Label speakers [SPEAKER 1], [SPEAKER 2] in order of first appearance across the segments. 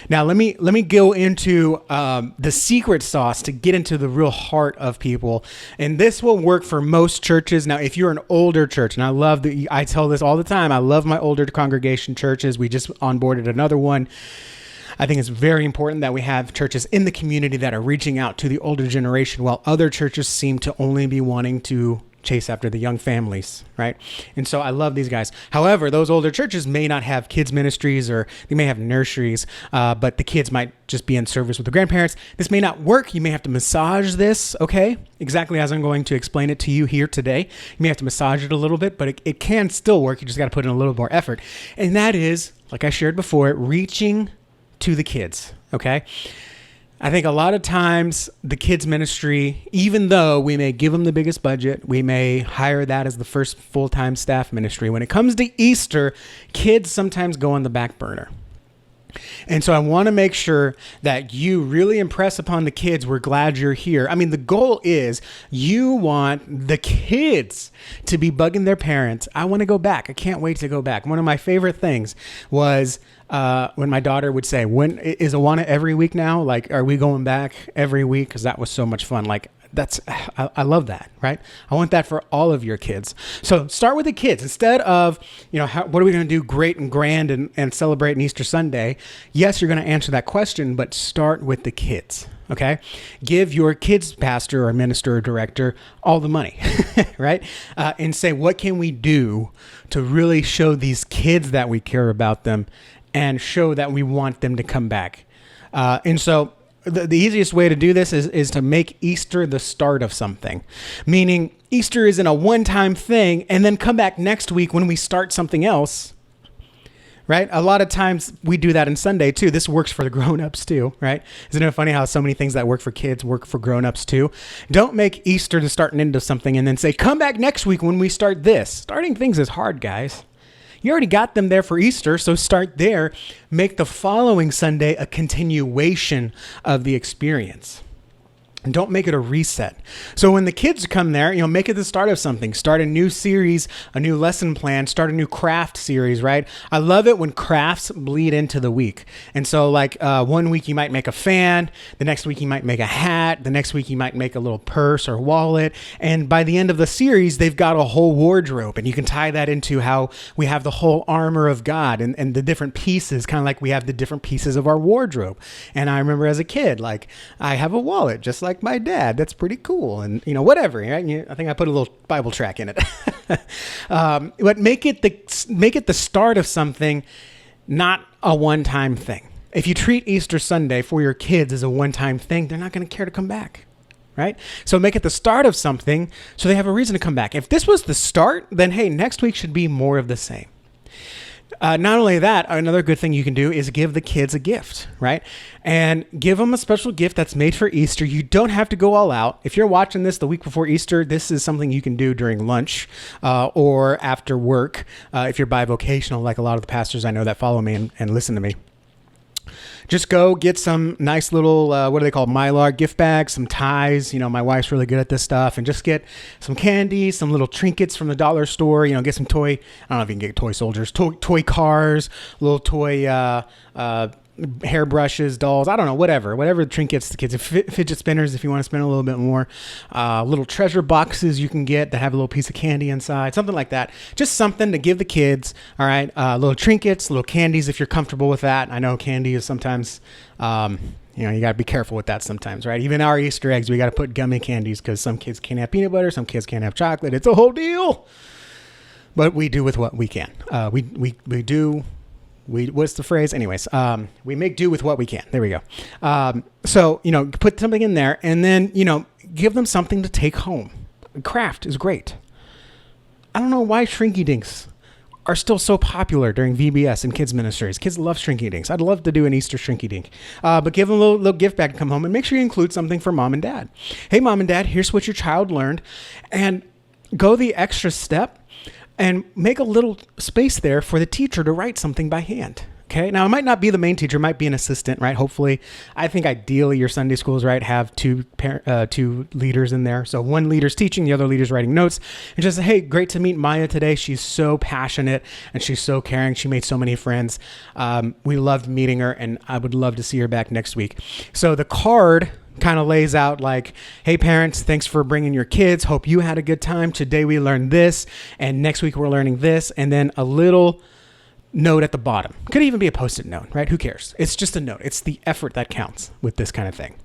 [SPEAKER 1] Now, let me go into the secret sauce to get into the real heart of people, and this will work for most churches. Now, if you're an older church, and I tell this all the time, I love my older congregation churches. We just onboarded another one. I think it's very important that we have churches in the community that are reaching out to the older generation, while other churches seem to only be wanting to chase after the young families, right? And so I love these guys. However, those older churches may not have kids ministries, or they may have nurseries, but the kids might just be in service with the grandparents. This may not work. You may have to massage this, okay? Exactly as I'm going to explain it to you here today. You may have to massage it a little bit, but it can still work. You just got to put in a little more effort. And that is, like I shared before, reaching to the kids, okay? I think a lot of times the kids ministry, even though we may give them the biggest budget, we may hire that as the first full-time staff ministry, when it comes to Easter, kids sometimes go on the back burner. And so I want to make sure that you really impress upon the kids, we're glad you're here. I mean, the goal is you want the kids to be bugging their parents. I want to go back. I can't wait to go back. One of my favorite things was when my daughter would say, "When is Awana every week now? Like, are we going back every week?" Because that was so much fun. Like, I love that, right? I want that for all of your kids. So start with the kids instead of, what are we going to do great and grand and celebrate an Easter Sunday? Yes, you're going to answer that question, but start with the kids. Okay. Give your kids pastor or minister or director all the money, right? And say, what can we do to really show these kids that we care about them and show that we want them to come back? And so the easiest way to do this is to make Easter the start of something, meaning Easter isn't a one-time thing and then come back next week when we start something else, right? A lot of times we do that on Sunday too. This works for the grown-ups too, right? Isn't it funny how so many things that work for kids work for grown-ups too? Don't make Easter the start and end of something and then say, come back next week when we start this. Starting things is hard, guys. You already got them there for Easter, so start there. Make the following Sunday a continuation of the experience. And don't make it a reset. So when the kids come there, make it the start of something. Start a new series, a new lesson plan, start a new craft series, right? I love it when crafts bleed into the week. And so one week you might make a fan. The next week you might make a hat. The next week you might make a little purse or wallet. And by the end of the series, they've got a whole wardrobe. And you can tie that into how we have the whole armor of God and the different pieces, kind of like we have the different pieces of our wardrobe. And I remember as a kid, I have a wallet just like my dad. That's pretty cool. And whatever, right? I think I put a little Bible track in it. But make it the start of something, not a one-time thing. If you treat Easter Sunday for your kids as a one-time thing, they're not going to care to come back, right? So make it the start of something so they have a reason to come back. If this was the start, then hey, next week should be more of the same. Not only that, another good thing you can do is give the kids a gift, right? And give them a special gift that's made for Easter. You don't have to go all out. If you're watching this the week before Easter, this is something you can do during lunch or after work if you're bivocational, like a lot of the pastors I know that follow me and listen to me. Just go get some nice little, what do they call Mylar gift bags, some ties. My wife's really good at this stuff. And just get some candy, some little trinkets from the dollar store. Get some toy, I don't know if you can get toy soldiers, toy cars, little toy hairbrushes, dolls, I don't know, whatever trinkets the kids, fidget spinners if you want to spend a little bit more, little treasure boxes you can get that have a little piece of candy inside, something like that. Just something to give the kids, all right? Little trinkets, little candies if you're comfortable with that. I know candy is sometimes, you got to be careful with that sometimes, right? Even our Easter eggs, we got to put gummy candies because some kids can't have peanut butter, some kids can't have chocolate. It's a whole deal. But we do with what we can. What's the phrase? Anyways, we make do with what we can. There we go. So, put something in there and then, give them something to take home. Craft is great. I don't know why Shrinky Dinks are still so popular during VBS and kids ministries. Kids love Shrinky Dinks. I'd love to do an Easter Shrinky Dink. But give them a little gift bag to come home and make sure you include something for mom and dad. Hey, mom and dad, here's what your child learned. And go the extra step and make a little space there for the teacher to write something by hand. Okay. Now it might not be the main teacher, it might be an assistant, right? Hopefully, I think ideally your Sunday schools, right, have two leaders in there. So one leader's teaching, the other leader's writing notes, and just say, hey, great to meet Maya today. She's so passionate and she's so caring. She made so many friends. We loved meeting her, and I would love to see her back next week. So the card kind of lays out like, hey parents, thanks for bringing your kids. Hope you had a good time. Today we learned this, and next week we're learning this, and then a little note at the bottom. Could even be a post-it note, right? Who cares? It's just a note. It's the effort that counts with this kind of thing.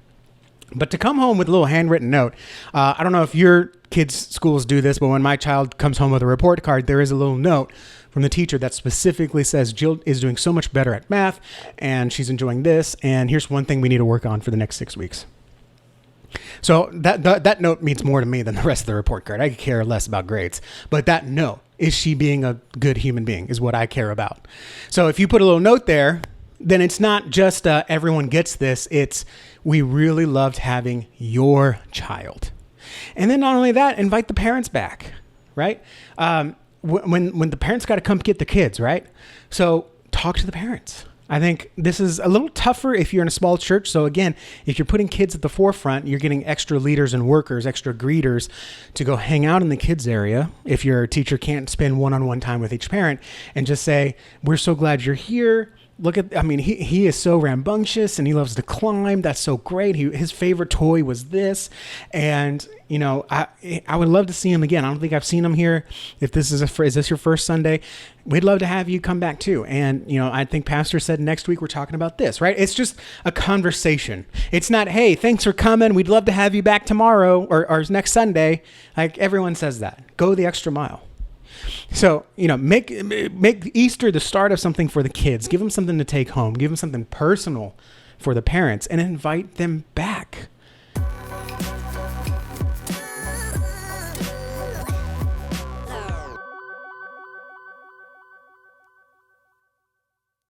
[SPEAKER 1] But to come home with a little handwritten note, I don't know if your kids' schools do this, but when my child comes home with a report card, there is a little note from the teacher that specifically says Jill is doing so much better at math and she's enjoying this, and here's one thing we need to work on for the next 6 weeks. So that note means more to me than the rest of the report card. I could care less about grades, but that note, is she being a good human being, is what I care about. So if you put a little note there, then it's not just everyone gets this. It's we really loved having your child. And then not only that, invite the parents back, right? When the parents got to come get the kids, right? So talk to the parents. I think this is a little tougher if you're in a small church. So again, if you're putting kids at the forefront, you're getting extra leaders and workers, extra greeters to go hang out in the kids area. If your teacher can't spend one-on-one time with each parent, and just say, we're so glad you're here. Look at, he is so rambunctious and he loves to climb. That's so great. His favorite toy was this. And, I would love to see him again. I don't think I've seen him here. If this is this your first Sunday? We'd love to have you come back too. And, I think Pastor said next week we're talking about this, right? It's just a conversation. It's not, hey, thanks for coming. We'd love to have you back tomorrow or next Sunday. Like everyone says that. Go the extra mile. So, make Easter the start of something for the kids. Give them something to take home. Give them something personal for the parents, and invite them back.